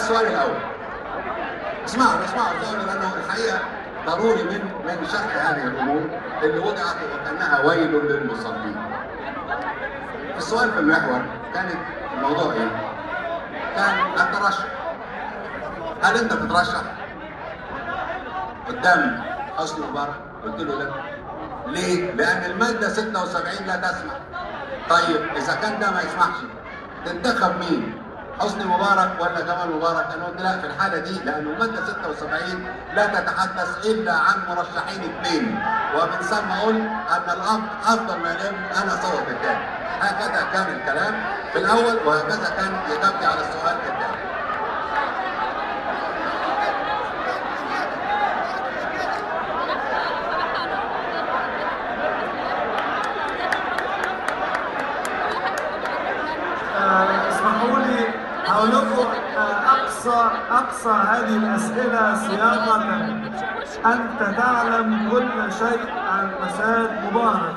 السؤال الاول. اسمعوا السؤال، لانه الحقيقه ضروري من شرح هذه الامور اللي وضعت وكانها ويل للمصلين. السؤال في المحور كانت الموضوع ايه؟ كان الترشح. هل انت تترشح قدام حسني مبارك؟ قلت له لا. ليه؟ لان الماده 76 لا تسمح. طيب اذا كان ده ما يسمحش تنتخب مين؟ حسني مبارك ولا جمال مبارك؟ انا قلت لا، في الحاله دي لانه الماده 76 لا تتحدث الا عن مرشحين اثنين، ومن ثم قلت ان افضل ما يلم انا صوت الثاني. هكذا كان الكلام في الاول، وهكذا كان اجابتي على السؤال الثاني. اسمحوا لي هقول لكم اقصى هذه الاسئله سياقه. انت تعلم كل شيء عن فساد مبارك،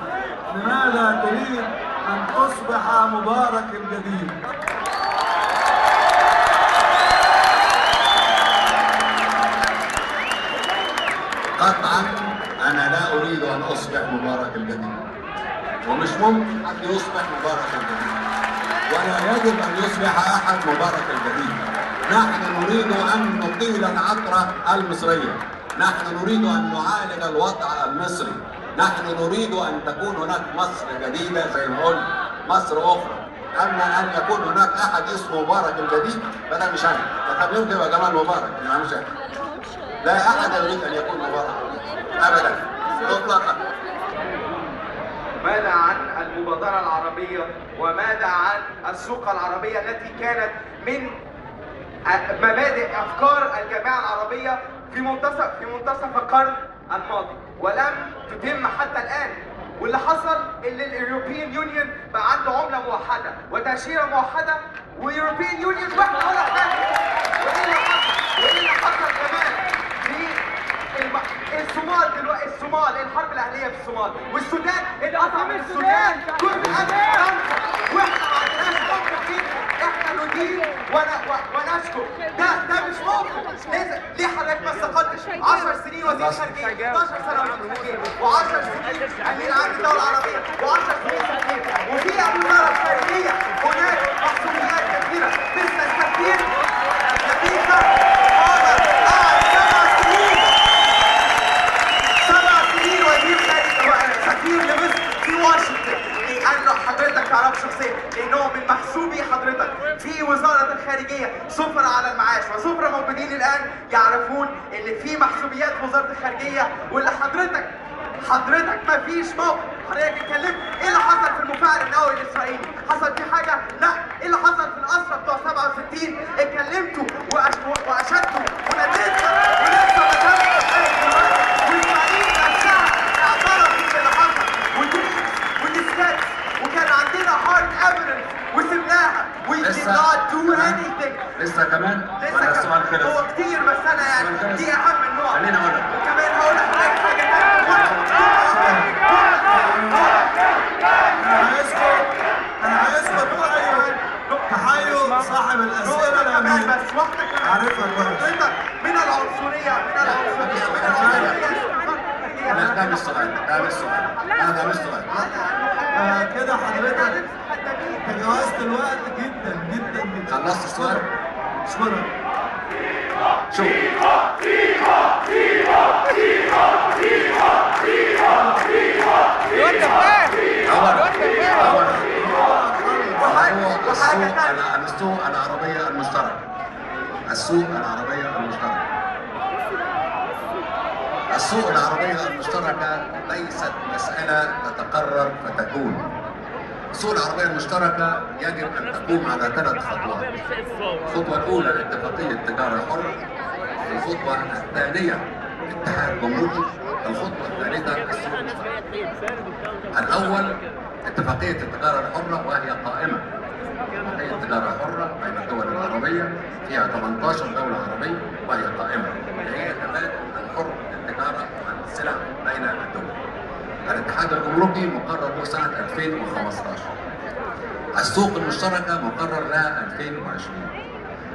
لماذا تريد ان تصبح مبارك الجديد؟ قطعا انا لا اريد ان اصبح مبارك الجديد، ومش ممكن حد يصبح مبارك الجديد، ولا يجب ان يصبح احد مبارك الجديد. نحن نريد ان نطيل العطره المصريه، نحن نريد ان نعالج الوضع المصري، نحن نريد ان تكون هناك مصر جديده زي ما قلت، مصر اخرى. اما ان يكون هناك احد اسمه مبارك الجديد فده مش انا، فكان يمكن يبقى جمال مبارك، انما مش انا. لا احد يريد ان يكون مبارك ابدا مطلقا. ماذا عن المبادرة العربية وماذا عن السوق العربية التي كانت من مبادئ أفكار الجماعة العربية في منتصف القرن الماضي ولم تتم حتى الآن؟ واللي حصل ان اليوروبيان يونيون بقى عنده عملة موحدة وتأشيرة موحدة ويوروبيان يونيون واحنا ولا حاجة. وايه اللي حصل كمان في الصومال دلوقتي؟ الصومال الحرب الاهليه في الصومال، والسودان اتقطع من السودان كل فرنسا، واحنا ما عندناش موقف فيه. احنا ندين ونسكت. ده مش موقف. ليه حضرتك ما استقلتش 10 سنين وزير خارجيه، 11 سنه وزير خارجيه، و10 سنين امين عام الدوله العربيه، و10 سنين سفير، وفي وزاره خارجيه هناك محسوبيات كثيره مثل السفير نبيل سفير لمصر في واشنطن. انا حضرتك تعرف شخصيا لانه من محسوبي حضرتك في وزاره الخارجيه سفراء على المعاش وسفراء موجودين الان يعرفون ان في محسوبيات في وزاره الخارجيه، واللي حضرتك ما فيش موقف. حضرتك اتكلمت ايه اللي حصل في المفاعل النووي الاسرائيلي؟ حصل في حاجه؟ لا. ايه اللي حصل في الاسرى بتوع 67؟ اتكلمتوا واشدتوا وناديتوا ولسه ما تمش واسرائيل نفسها اعترفت باللي حصل وديسكات، وكان عندنا هارد ايفيدنس وسبناها. We did not do anything. لسه كمان؟ لسه السؤال خلص. هو كتير بس انا يعني دي اهم النقط. خليني اقول لك. وكمان هقول لحضرتك حاجه ثانيه. انا عايزكم تحيوا صاحب الاسئله الامين. بس واحده كمان عارفها كويس. من العنصريه لا ده مش سؤال، ده مش سؤال. كده حضرتك تجاوزت الوقت جدا جدا جدا. خلصت السؤال؟ اشكرك. شوف السوق العربية المشتركة. السوق العربية المشتركة ليست مسألة تتقرر فتكون. السوق العربية المشتركة يجب أن تقوم على 3 خطوات. الخطوة الأولى اتفاقية تجارة حرة، الخطوة الثانية اتحاد جمركي، الخطوة الثالثة السوق المشترك. الأول اتفاقية التجارة الحرة وهي قائمة. اتفاقية التجارة الحرة بين الدول العربية فيها 18 دولة عربية وهي قائمة، هي تبادل الحر للتجارة والسلع بين الدول. الاتحاد الجمركي مقرر له سنة 2015. السوق المشتركة مقرر لها 2020.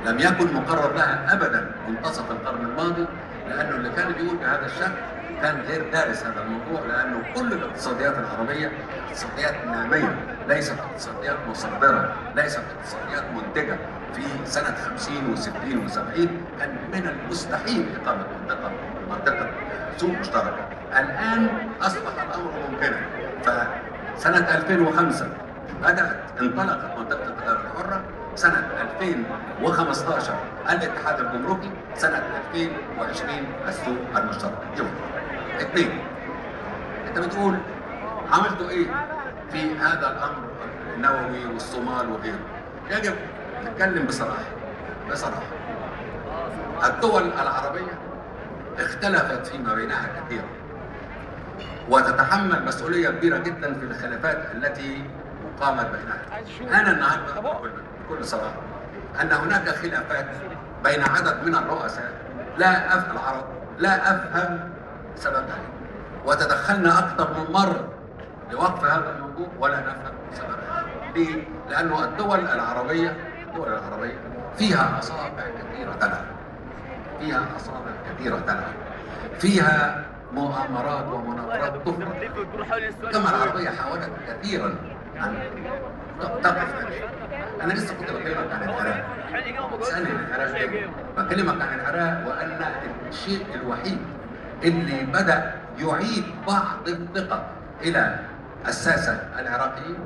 لم يكن مقرر لها ابدا منتصف القرن الماضي، لانه اللي كان بيقول بهذا الشكل كان غير دارس هذا الموضوع، لانه كل الاقتصاديات العربيه اقتصاديات ناميه، ليست اقتصاديات مصدره، ليست اقتصاديات منتجه. في سنه 50 و60 و70 كان من المستحيل اقامه منطقه سوق مشتركه. الان اصبح الامر ممكنا. فسنه 2005 انطلقت منطقه التجاره الحره، سنة 2015 الاتحاد الجمركي، سنة 2020 السوق المشترك. يوم اثنين، انت بتقول عملتوا ايه في هذا الامر النووي والصومال وغيره؟ يجب نتكلم بصراحة. الدول العربية اختلفت فيما بينها كثيرا، وتتحمل مسؤولية كبيرة جدا في الخلافات التي قامت بينها. أنا النهارده أقول بكل صراحة أن هناك خلافات بين عدد من الرؤساء العرب لا أفهم سببها، وتدخلنا أكثر من مرة لوقف هذا الموضوع ولا نفهم سببها. ليه؟ لأنه الدول العربية فيها أصابع كثيرة تلعب، فيها مؤامرات ومناورات تفرض. الجامعة العربية حاولت كثيرا أن تقف. أنا لسه كنت بكلمك عن العراق، تسألني عن العراق ليه؟ بكلمك عن العراق وأن الشيء الوحيد اللي بدأ يعيد بعض الثقة إلى الساسة العراقيين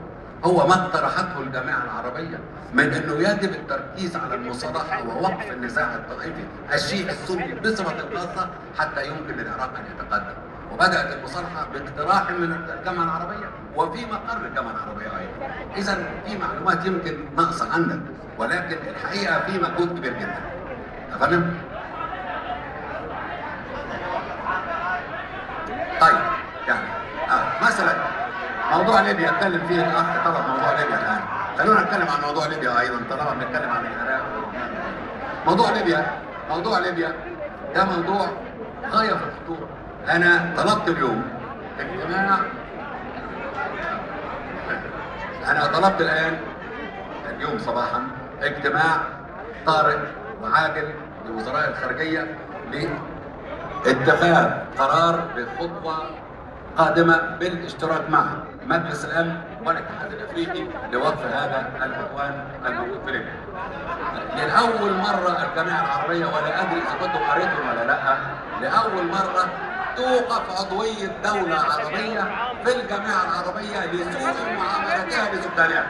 هو ما اقترحته الجامعة العربية من انه يجب التركيز على المصالحة ووقف النزاع الطائفي الشيعي السني بصفة خاصة حتى يمكن للعراق ان يتقدم. وبدأت المصالحة باقتراح من الجامعة العربية وفي مقر الجامعة العربية ايضا. اذا في معلومات يمكن ناقصة عندك، ولكن الحقيقة في مجهود كبير جدا. تفهم؟ طيب يعني مثلا موضوع ليبيا اتكلم فيه الاخ طلب موضوع ليبيا الان، خلونا نتكلم عن موضوع ليبيا ايضا طالما بنتكلم عن العراق. موضوع ليبيا ده موضوع غايه في الخطوره. انا طلبت اليوم اجتماع، انا طلبت اليوم صباحا اجتماع طارئ وعاجل لوزراء الخارجيه لاتخاذ قرار بخطوه قادمة بالاشتراك مع مجلس الأمن والاتحاد الأفريقي لوقف هذا العدوان الموجود في ليبيا. لأول مرة الجامعة العربية، ولا أدري إذا كنتم قريتم ولا لأ، لأول مرة توقف عضوية دولة عربية في الجامعة العربية لسوء معاملتها لسكانها.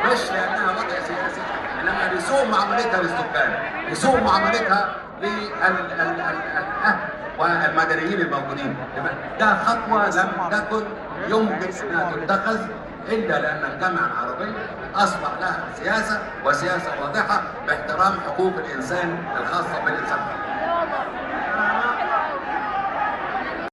مش لأنها وضع سياسي، إنما لسوء معاملتها للسكان، لسوء معاملتها للأهل والمدنيين الموجودين. ده خطوة لم تكن يمكن أنها تتخذ إلا لأن الجامعة العربية أصبح لها سياسة، وسياسة واضحة باحترام حقوق الإنسان الخاصة بالإنسان.